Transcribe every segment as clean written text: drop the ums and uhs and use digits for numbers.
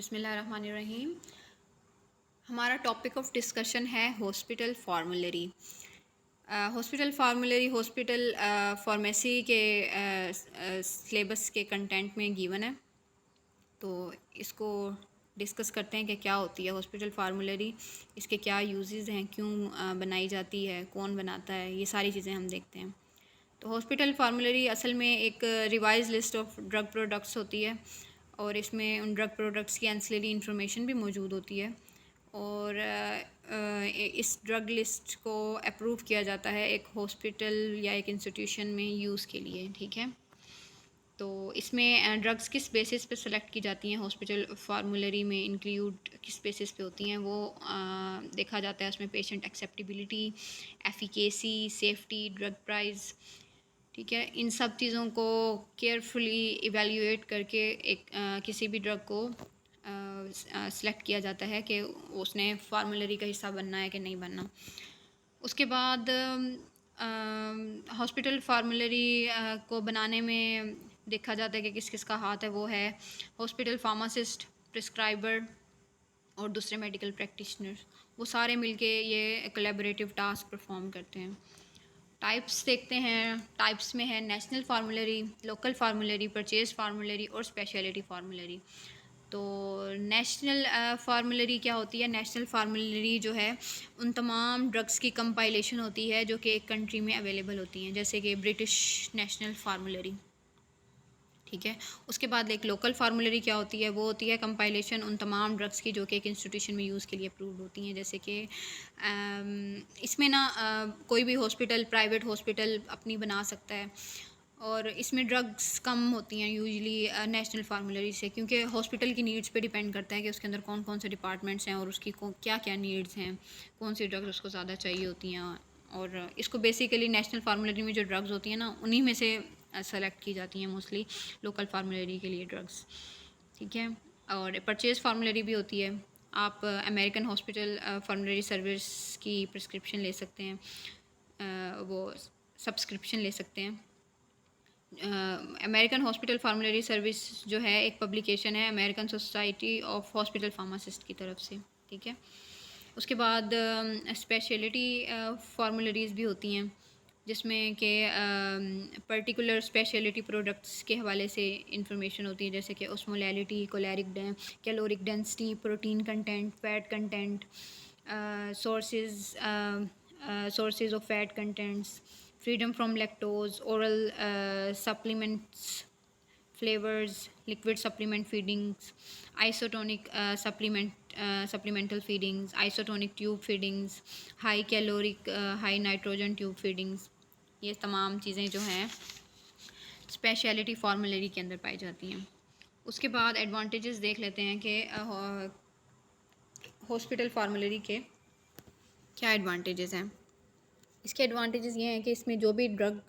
बिस्मिल्लाहिर्रहमानिर्रहीम। हमारा topic of discussion है हॉस्पिटल फार्मूलरी। हॉस्पिटल फार्मेसी के सिलेबस के कंटेंट में गिवन है, तो इसको डिस्कस करते हैं कि क्या होती है हॉस्पिटल फार्मूलरी, इसके क्या यूजेस हैं, क्यों बनाई जाती है, कौन बनाता है, ये सारी चीज़ें हम देखते हैं। तो हॉस्पिटल फार्मूलरी असल में एक revise list of drug products होती है, और इसमें उन ड्रग प्रोडक्ट्स की एंसिलरी इंफॉर्मेशन भी मौजूद होती है, और इस ड्रग लिस्ट को अप्रूव किया जाता है एक हॉस्पिटल या एक इंस्टीट्यूशन में यूज़ के लिए। ठीक है, तो इसमें ड्रग्स किस बेसिस पे सेलेक्ट की जाती हैं हॉस्पिटल फार्मूलरी में, इंक्लूड किस बेसिस पे होती हैं वो देखा जाता है। उसमें patient acceptability, efficacy, safety, drug price, ठीक है, इन सब चीज़ों को केयरफुली इवेल्युएट करके एक किसी भी ड्रग को सिलेक्ट किया जाता है कि उसने फार्मूलरी का हिस्सा बनना है कि नहीं बनना। उसके बाद हॉस्पिटल फार्मूलरी को बनाने में देखा जाता है कि किस किस का हाथ है। वो है हॉस्पिटल फार्मासिस्ट, प्रिस्क्राइबर और दूसरे मेडिकल प्रैक्टिशनर। वो सारे मिलके ये कोलैबोरेटिव टास्क परफॉर्म करते हैं। टाइप्स देखते हैं। टाइप्स में है नेशनल फार्मूलरी, लोकल फार्मूलरी, परचेज फार्मूलरी और स्पेशलिटी फार्मूलरी। तो नेशनल फार्मूलरी क्या होती है? नेशनल फार्मूलरी जो है उन तमाम ड्रग्स की कंपाइलेशन होती है जो कि एक कंट्री में अवेलेबल होती हैं, जैसे कि ब्रिटिश नेशनल फार्मूलरी। ठीक है, उसके बाद एक लोकल फार्मूलरी क्या होती है? वो होती है कंपाइलेशन उन तमाम ड्रग्स की जो कि एक इंस्टीट्यूशन में यूज़ के लिए अप्रूव्ड होती हैं। जैसे कि इसमें ना कोई भी हॉस्पिटल, प्राइवेट हॉस्पिटल अपनी बना सकता है, और इसमें ड्रग्स कम होती हैं यूजुअली नेशनल फार्मूलरी से, क्योंकि हॉस्पिटल की नीड्स पे डिपेंड करता है कि उसके अंदर कौन कौन से डिपार्टमेंट्स हैं और उसकी क्या क्या नीड्स हैं, कौन सी ड्रग्स उसको ज़्यादा चाहिए होती हैं। और इसको बेसिकली नेशनल फार्मूलरी में जो ड्रग्स होती हैं ना, उन्हीं में से सेलेक्ट की जाती हैं मोस्टली लोकल फार्मूलरी के लिए ड्रग्स। ठीक है, और परचेज फार्मूलरी भी होती है। आप अमेरिकन हॉस्पिटल फार्मूलरी सर्विस की प्रिस्क्रिप्शन ले सकते हैं, वो सब्सक्रिप्शन ले सकते हैं। अमेरिकन हॉस्पिटल फार्मूलरी सर्विस जो है एक पब्लिकेशन है American society of hospital pharmacist की तरफ से। ठीक है, उसके बाद स्पेशलिटी फार्मूलरीज़ भी होती हैं, जिसमें कि पर्टिकुलर स्पेशलिटी प्रोडक्ट्स के हवाले से इंफॉर्मेशन होती है, जैसे कि osmolality, caloric density, protein content, fat content, sources of fat contents, freedom from lactose, oral supplements, flavors, liquid supplement feedings, isotonic supplemental feedings, isotonic tube feedings, high caloric high nitrogen tube feedings। ये तमाम चीज़ें जो हैं speciality फार्मूलरी के अंदर पाई जाती हैं। उसके बाद एडवांटेजेस देख लेते हैं कि हॉस्पिटल फार्मूलरी के क्या एडवांटेजेस हैं। इसके एडवांटेजेस ये हैं कि इसमें जो भी ड्रग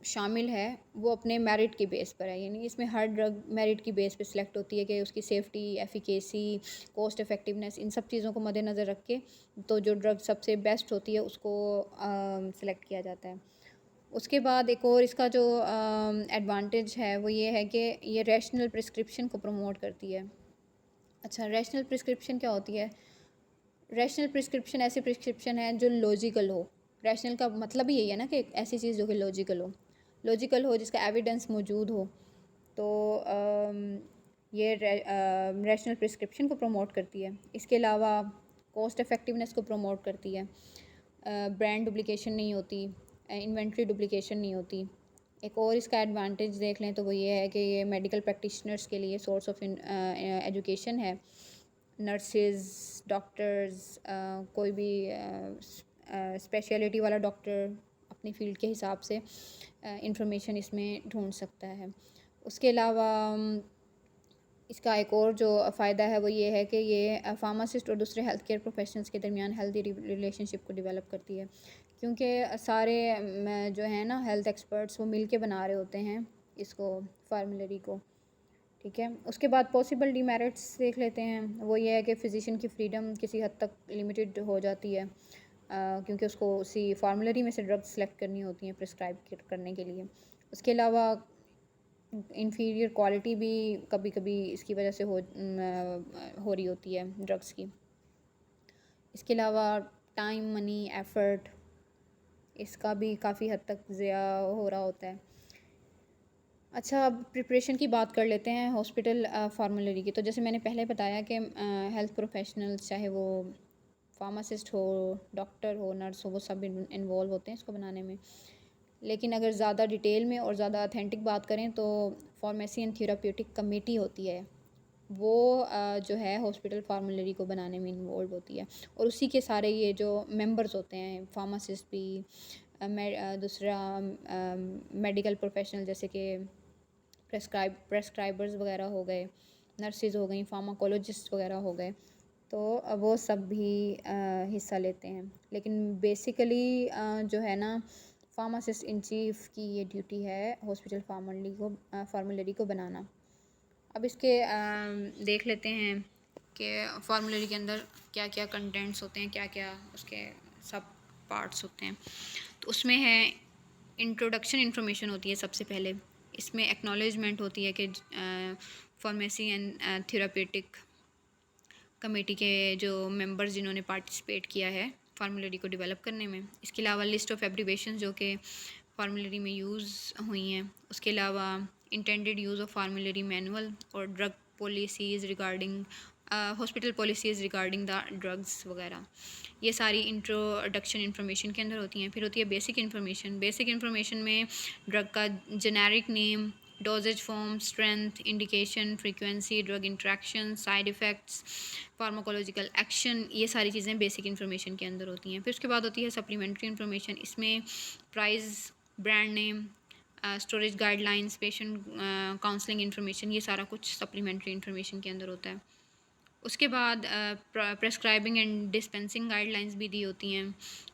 शामिल है वो अपने मेरिट की बेस पर है, यानी इसमें हर ड्रग मेरिट की बेस पे सिलेक्ट होती है कि उसकी सेफ्टी, एफिकेसी, कॉस्ट इफ़ेक्टिवनेस, इन सब चीज़ों को मद्देनज़र रख के तो जो ड्रग सबसे बेस्ट होती है उसको सिलेक्ट किया जाता है। उसके बाद एक और इसका जो एडवांटेज है वो ये है कि ये रैशनल प्रिस्क्रिप्शन को प्रमोट करती है। अच्छा, रैशनल प्रिस्क्रिप्शन क्या होती है? रैशनल प्रिस्क्रिप्शन ऐसी प्रिस्क्रिप्शन है जो लॉजिकल हो। रैशनल का मतलब ही यही है ना कि ऐसी चीज़ जो कि लॉजिकल हो, जिसका एविडेंस मौजूद हो। तो ये रैशनल प्रिस्क्रिप्शन को प्रमोट करती है। इसके अलावा कॉस्ट इफ़ेक्टिवनेस को प्रमोट करती है। ब्रांड डुप्लिकेशन नहीं होती, इन्वेंट्री डुप्लिकेशन नहीं होती। एक और इसका एडवांटेज देख लें तो वो ये है कि ये मेडिकल प्रैक्टिशनर्स के लिए सोर्स ऑफ एजुकेशन है। नर्सेज, डॉक्टर्स, कोई भी स्पेशलिटी वाला डॉक्टर अपनी फ़ील्ड के हिसाब से इंफॉर्मेशन इसमें ढूंढ सकता है। उसके अलावा इसका एक और जो फ़ायदा है वो ये है कि ये फार्मासिस्ट और दूसरे हेल्थ केयर प्रोफेशनल्स के दरमियान हेल्दी रिलेशनशिप को डेवलप करती है, क्योंकि सारे जो है ना हेल्थ एक्सपर्ट्स वो मिल के बना रहे होते हैं इसको, फार्मूलरी को। ठीक है, उसके बाद पॉसिबल डीमेरिट्स देख लेते हैं। वो ये है कि फ़िज़िशियन की फ्रीडम किसी हद तक लिमिटेड हो जाती है, क्योंकि उसको उसी फार्मूलरी में से ड्रग्स सेलेक्ट करनी होती हैं प्रिस्क्राइब करने के लिए। उसके अलावा इन्फीरियर क्वालिटी भी कभी कभी इसकी वजह से हो रही होती है ड्रग्स की। इसके अलावा टाइम, मनी, एफ़र्ट, इसका भी काफ़ी हद तक ज़िया हो रहा होता है। अच्छा, अब प्रिपरेशन की बात कर लेते हैं हॉस्पिटल फार्मूलरी की। तो जैसे मैंने पहले बताया कि हेल्थ प्रोफेशनल्स, चाहे वो फार्मासिस्ट हो, डॉक्टर हो, नर्स हो, वो सब इन्वॉल्व होते हैं इसको बनाने में। लेकिन अगर ज़्यादा डिटेल में और ज़्यादा ऑथेंटिक बात करें तो फार्मेसी एंड थेराप्यूटिक कमेटी होती है, वो जो है हॉस्पिटल फार्मूलरी को बनाने में इन्वॉल्व होती है। और उसी के सारे ये जो मेंबर्स होते हैं, फार्मासिस्ट भी, दूसरा मेडिकल प्रोफेशनल जैसे कि प्रेस्क्राइबर्स वगैरह हो गए, नर्सेज हो गई, फार्माकोलॉजिस्ट वगैरह हो गए, तो वो सब भी हिस्सा लेते हैं। लेकिन बेसिकली जो है ना, फार्मासिस्ट इन चीफ की ये ड्यूटी है हॉस्पिटल फार्मूलरी को बनाना। अब इसके देख लेते हैं कि फार्मूलरी के अंदर क्या क्या कंटेंट्स होते हैं, क्या क्या उसके सब पार्ट्स होते हैं। तो उसमें है इंट्रोडक्शन इन्फॉर्मेशन होती है सबसे पहले। इसमें एक्नॉलेजमेंट होती है कि फार्मेसी एंड थेरापेटिक कमेटी के जो मेंबर्स जिन्होंने पार्टिसिपेट किया है फार्मूलरी को डेवलप करने में। इसके अलावा लिस्ट ऑफ एब्रीवेशन जो कि फार्मूलरी में यूज़ हुई हैं। उसके अलावा intended use of formulary manual और drug policies regarding hospital policies regarding the drugs वगैरह, ये सारी इंट्रोडक्शन इन्फॉर्मेशन के अंदर होती हैं। फिर होती है बेसिक इन्फॉर्मेशन। बेसिक इन्फॉर्मेशन में ड्रग का generic name, doses form, strength, indication, frequency, drug interaction, side effects, pharmacological action, ये सारी चीज़ें बेसिक इन्फॉर्मेशन के अंदर होती हैं। फिर उसके बाद होती है सप्लीमेंट्री इन्फॉर्मेशन। इसमें price, brand name, storage guidelines, patient counselling information, ये सारा कुछ सप्लीमेंट्री इन्फॉर्मेशन के अंदर होता है। उसके बाद प्रेस्क्राइबिंग एंड डिस्पेंसिंग गाइडलाइंस भी दी होती हैं,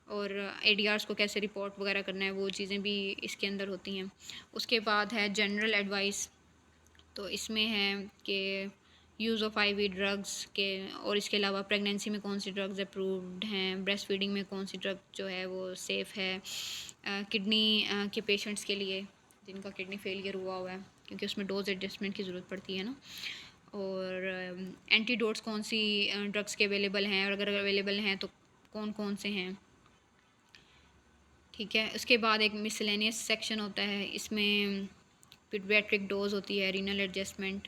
और एडीआर्स को कैसे रिपोर्ट वगैरह करना है, वो चीज़ें भी इसके अंदर होती हैं। उसके बाद है जनरल एडवाइस। तो इसमें है कि यूज़ ऑफ आईवी ड्रग्स के, और इसके अलावा प्रेगनेंसी में कौन सी ड्रग्स अप्रूव्ड हैं, ब्रेस्ट फीडिंग में कौन सी ड्रग जो है वो सेफ़ है, किडनी के पेशेंट्स के लिए जिनका किडनी फेलियर हुआ है, क्योंकि उसमें डोज एडजस्टमेंट की ज़रूरत पड़ती है ना। और एंटीडोट्स कौन सी ड्रग्स के अवेलेबल हैं, और अगर अवेलेबल हैं तो कौन कौन से हैं, ठीक है। उसके बाद एक मिसलेनियस सेक्शन होता है। इसमें पीडियाट्रिक डोज होती है, रीनल एडजस्टमेंट,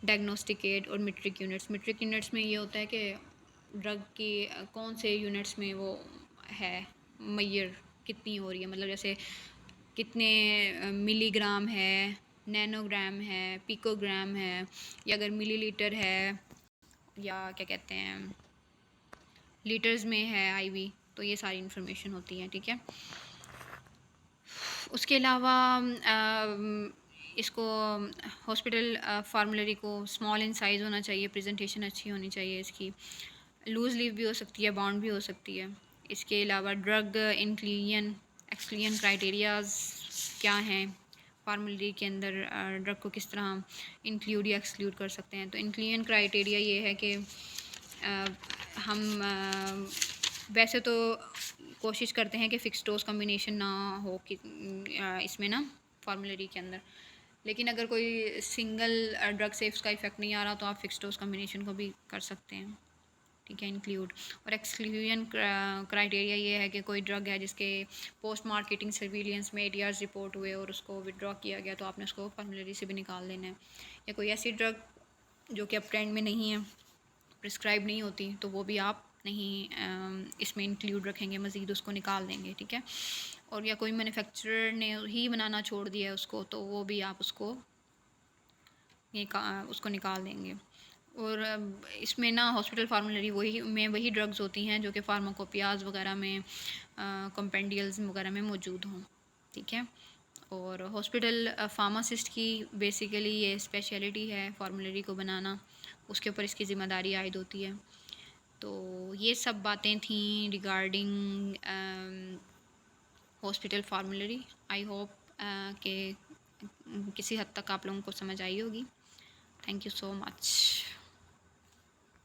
डायग्नोस्टिक एड और मीट्रिक यूनिट्स। मीट्रिक यूनिट्स में ये होता है कि ड्रग की कौन से यूनिट्स में वो है, मैयर कितनी हो रही है, मतलब जैसे कितने मिलीग्राम है, नैनोग्राम है, पिकोग्राम है, या अगर मिलीलीटर है, या क्या कहते हैं लीटर्स में है आईवी, तो ये सारी इन्फॉर्मेशन होती है, ठीक है। उसके अलावा इसको हॉस्पिटल फार्मूलरी को स्मॉल इन साइज़ होना चाहिए, प्रेजेंटेशन अच्छी होनी चाहिए इसकी, लूज़ लीव भी हो सकती है, बाउंड भी हो सकती है। इसके अलावा ड्रग इंक्लूजन एक्सक्लूजन क्राइटेरियाज क्या हैं, फार्मूलरी के अंदर ड्रग को किस तरह इंक्लूड या एक्सक्लूड कर सकते हैं। तो इंक्लूजन क्राइटेरिया ये है कि हम वैसे तो कोशिश करते हैं कि फ़िक्स डोज कम्बिनेशन ना हो कि इसमें ना फार्मूलरी के अंदर, लेकिन अगर कोई सिंगल ड्रग से उसका इफेक्ट नहीं आ रहा तो आप फ़िक्स डोज कम्बिनेशन को भी कर सकते हैं, ठीक है, इंक्लूड। और एक्सक्लूजन क्राइटेरिया ये है कि कोई ड्रग है जिसके पोस्ट मार्केटिंग सर्विलियंस में एडीआर्स रिपोर्ट हुए और उसको विड्रॉ किया गया, तो आपने उसको फार्मूलरी से भी निकाल देना है। या कोई ऐसी ड्रग जो कि अब ट्रेंड में नहीं है, प्रिस्क्राइब नहीं होती, तो वो भी आप नहीं इसमें इंक्लूड रखेंगे, मज़ीद उसको निकाल देंगे, ठीक है। और या कोई मैन्युफैक्चरर ने ही बनाना छोड़ दिया है उसको, तो वो भी आप उसको निकाल देंगे। और इसमें ना हॉस्पिटल फार्मूलरी वही ड्रग्स होती हैं जो कि फार्माकोपियाज वगैरह में, कंपेंडियल्स वगैरह में मौजूद हों, ठीक है। और हॉस्पिटल फार्मासिस्ट की बेसिकली ये स्पेशलिटी है फार्मूलरी को बनाना, उसके ऊपर इसकी ज़िम्मेदारी आयद होती है। तो ये सब बातें थी रिगार्डिंग हॉस्पिटल फार्मूलरी। आई होप कि किसी हद तक आप लोगों को समझ आई होगी। Thank you so much.